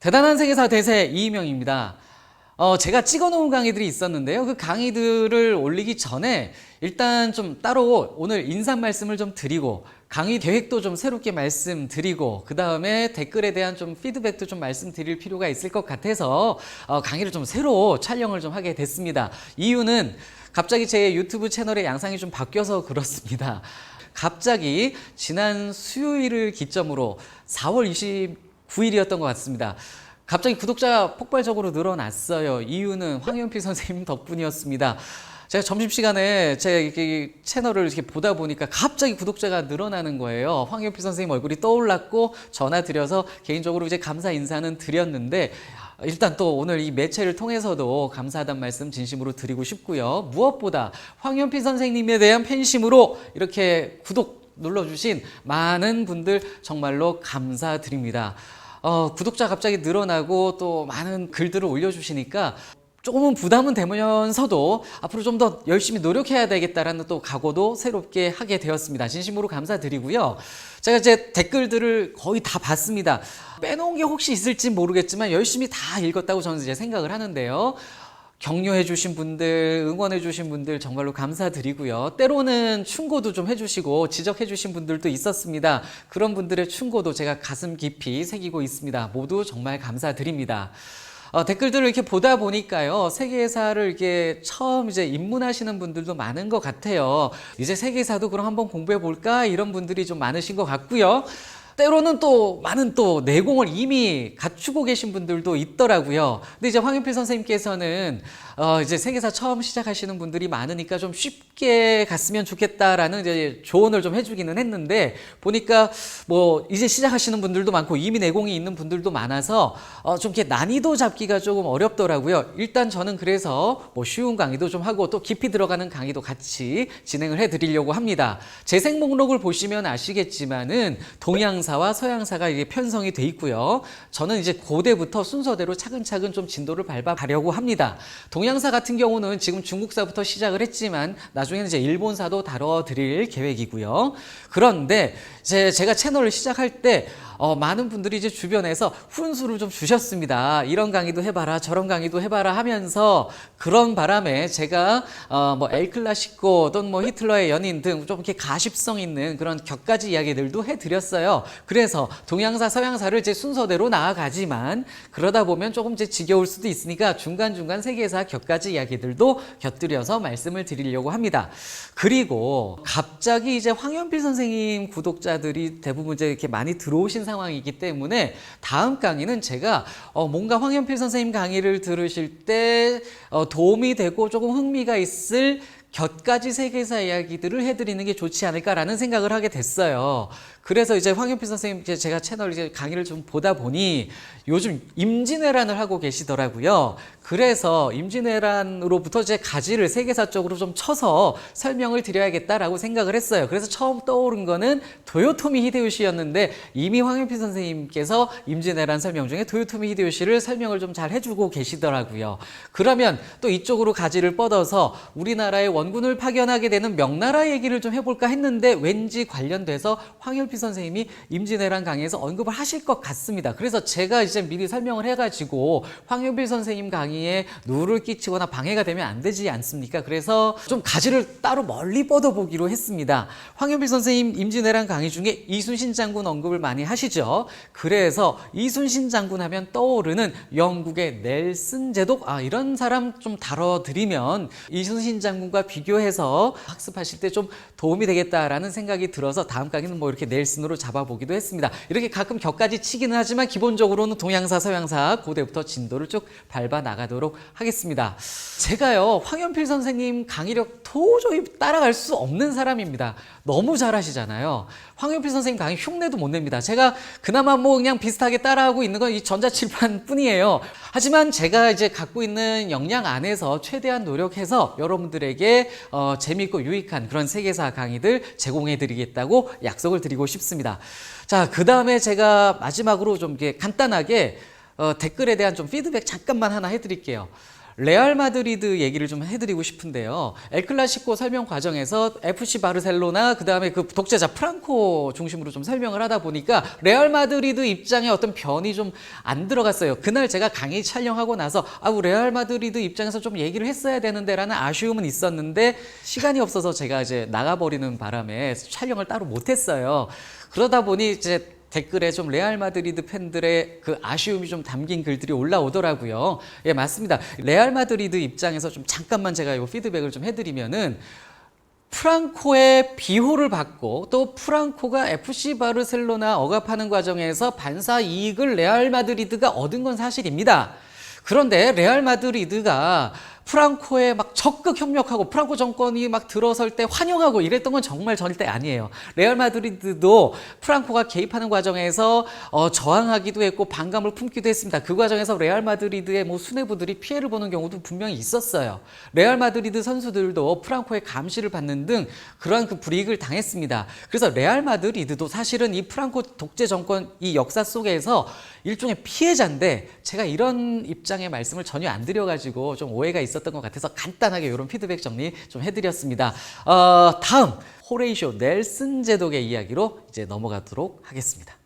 대단한 세계사 대세 이희명입니다. 제가 찍어놓은 강의들이 있었는데요. 그 강의들을 올리기 전에 일단 좀 따로 오늘 인사 말씀을 좀 드리고 강의 계획도 좀 새롭게 말씀드리고 그 다음에 댓글에 대한 좀 피드백도 좀 말씀드릴 필요가 있을 것 같아서 강의를 좀 새로 촬영을 좀 하게 됐습니다. 이유는 갑자기 제 유튜브 채널의 양상이 좀 바뀌어서 그렇습니다. 갑자기 지난 수요일을 기점으로 4월 29일이었던 것 같습니다. 갑자기 구독자가 폭발적으로 늘어났어요. 이유는 황현필 선생님 덕분이었습니다. 제가 점심시간에 제 채널을 이렇게 보다 보니까 갑자기 구독자가 늘어나는 거예요. 황현필 선생님 얼굴이 떠올랐고 전화 드려서 개인적으로 이제 감사 인사는 드렸는데 일단 또 오늘 이 매체를 통해서도 감사하다는 말씀 진심으로 드리고 싶고요. 무엇보다 황현필 선생님에 대한 팬심으로 이렇게 구독 눌러주신 많은 분들 정말로 감사드립니다. 구독자 갑자기 늘어나고 또 많은 글들을 올려주시니까 조금은 부담은 되면서도 앞으로 좀 더 열심히 노력해야 되겠다라는 또 각오도 새롭게 하게 되었습니다. 진심으로 감사드리고요. 제가 제 댓글들을 거의 다 봤습니다. 빼놓은 게 혹시 있을지 모르겠지만 열심히 다 읽었다고 저는 이제 생각을 하는데요. 격려해 주신 분들, 응원해 주신 분들 정말로 감사드리고요. 때로는 충고도 좀 해주시고 지적해 주신 분들도 있었습니다. 그런 분들의 충고도 제가 가슴 깊이 새기고 있습니다. 모두 정말 감사드립니다. 댓글들을 이렇게 보다 보니까요, 세계사를 이렇게 처음 이제 입문하시는 분들도 많은 것 같아요. 이제 세계사도 그럼 한번 공부해 볼까? 이런 분들이 좀 많으신 것 같고요. 때로는 또 많은 또 내공을 이미 갖추고 계신 분들도 있더라고요. 근데 이제 황현필 선생님께서는 이제 세계사 처음 시작하시는 분들이 많으니까 좀 쉽게 갔으면 좋겠다라는 이제 조언을 좀 해주기는 했는데 보니까 뭐 이제 시작하시는 분들도 많고 이미 내공이 있는 분들도 많아서 좀 이렇게 난이도 잡기가 조금 어렵더라고요. 일단 저는 그래서 뭐 쉬운 강의도 좀 하고 또 깊이 들어가는 강의도 같이 진행을 해드리려고 합니다. 재생 목록을 보시면 아시겠지만은 동양사와 서양사가 이게 편성이 돼 있고요. 저는 이제 고대부터 순서대로 차근차근 좀 진도를 밟아가려고 합니다. 동양사 같은 경우는 지금 중국사부터 시작을 했지만 나중에는 이제 일본사도 다뤄드릴 계획이고요. 그런데 제가 채널을 시작할 때 많은 분들이 이제 주변에서 훈수를 좀 주셨습니다. 이런 강의도 해봐라, 저런 강의도 해봐라 하면서 그런 바람에 제가 뭐 엘클라시코 또는 뭐 히틀러의 연인 등 좀 이렇게 가십성 있는 그런 격가지 이야기들도 해드렸어요. 그래서 동양사, 서양사를 제 순서대로 나아가지만 그러다 보면 조금 이제 지겨울 수도 있으니까 중간중간 세계사 격가지 이야기들도 곁들여서 말씀을 드리려고 합니다. 그리고 갑자기 이제 황현필 선생님 구독자들이 대부분 이제 이렇게 많이 들어오신 상황이기 때문에 다음 강의는 제가 뭔가 황현필 선생님 강의를 들으실 때 도움이 되고 조금 흥미가 있을 곁가지 세계사 이야기들을 해드리는 게 좋지 않을까라는 생각을 하게 됐어요. 그래서 이제 황현필 선생님 제가 채널 이제 강의를 좀 보다 보니 요즘 임진왜란을 하고 계시더라고요. 그래서 임진왜란으로부터 제 가지를 세계사 쪽으로 좀 쳐서 설명을 드려야겠다라고 생각을 했어요. 그래서 처음 떠오른 거는 도요토미 히데요시였는데 이미 황현필 선생님께서 임진왜란 설명 중에 도요토미 히데요시를 설명을 좀 잘 해주고 계시더라고요. 그러면 또 이쪽으로 가지를 뻗어서 우리나라에 원군을 파견하게 되는 명나라 얘기를 좀 해볼까 했는데 왠지 관련돼서 황현필 선생님이 임진왜란 강의에서 언급을 하실 것 같습니다. 그래서 제가 이제 미리 설명을 해가지고 황현필 선생님 강의에 누를 끼치거나 방해가 되면 안 되지 않습니까? 그래서 좀 가지를 따로 멀리 뻗어보기로 했습니다. 황현필 선생님 임진왜란 강의 중에 이순신 장군 언급을 많이 하시죠. 그래서 이순신 장군 하면 떠오르는 영국의 넬슨 제독 이런 사람 좀 다뤄드리면 이순신 장군과 비교해서 학습하실 때 좀 도움이 되겠다라는 생각이 들어서 다음 강의는 뭐 이렇게 넬슨으로 잡아보기도 했습니다. 이렇게 가끔 격까지 치기는 하지만 기본적으로는 동양사, 서양사 고대부터 진도를 쭉 밟아 나가도록 하겠습니다. 제가요 황현필 선생님 강의력 도저히 따라갈 수 없는 사람입니다. 너무 잘하시잖아요. 황현필 선생님 강의 흉내도 못 냅니다. 제가 그나마 뭐 그냥 비슷하게 따라하고 있는 건 이 전자칠판 뿐이에요. 하지만 제가 이제 갖고 있는 역량 안에서 최대한 노력해서 여러분들에게 재미있고 유익한 그런 세계사 강의들 제공해 드리겠다고 약속을 드리고 싶습니다. 자, 그 다음에 제가 마지막으로 좀 이렇게 간단하게 댓글에 대한 좀 피드백 잠깐만 하나 해드릴게요. 레알 마드리드 얘기를 좀 해드리고 싶은데요. 엘 클라시코 설명 과정에서 FC 바르셀로나 그다음에 그 독재자 프랑코 중심으로 좀 설명을 하다 보니까 레알 마드리드 입장에 어떤 변이 좀 안 들어갔어요. 그날 제가 강의 촬영하고 나서 레알 마드리드 입장에서 좀 얘기를 했어야 되는데라는 아쉬움은 있었는데 시간이 없어서 제가 이제 나가버리는 바람에 촬영을 따로 못했어요. 그러다 보니 이제 댓글에 좀 레알 마드리드 팬들의 그 아쉬움이 좀 담긴 글들이 올라오더라고요. 예, 맞습니다. 레알 마드리드 입장에서 좀 잠깐만 제가 이 피드백을 좀 해드리면은 프랑코의 비호를 받고 또 프랑코가 FC 바르셀로나 억압하는 과정에서 반사 이익을 레알 마드리드가 얻은 건 사실입니다. 그런데 레알 마드리드가 프랑코에 막 적극 협력하고 프랑코 정권이 막 들어설 때 환영하고 이랬던 건 정말 절대 아니에요. 레알 마드리드도 프랑코가 개입하는 과정에서 저항하기도 했고 반감을 품기도 했습니다. 그 과정에서 레알 마드리드의 뭐 수뇌부들이 피해를 보는 경우도 분명히 있었어요. 레알 마드리드 선수들도 프랑코의 감시를 받는 등 그러한 그 불이익을 당했습니다. 그래서 레알 마드리드도 사실은 이 프랑코 독재 정권 이 역사 속에서 일종의 피해자인데 제가 이런 입장의 말씀을 전혀 안 드려가지고 좀 오해가 있었던 것 같아서 간단하게 이런 피드백 정리 좀 해드렸습니다. 다음 호레이쇼 넬슨 제독의 이야기로 이제 넘어가도록 하겠습니다.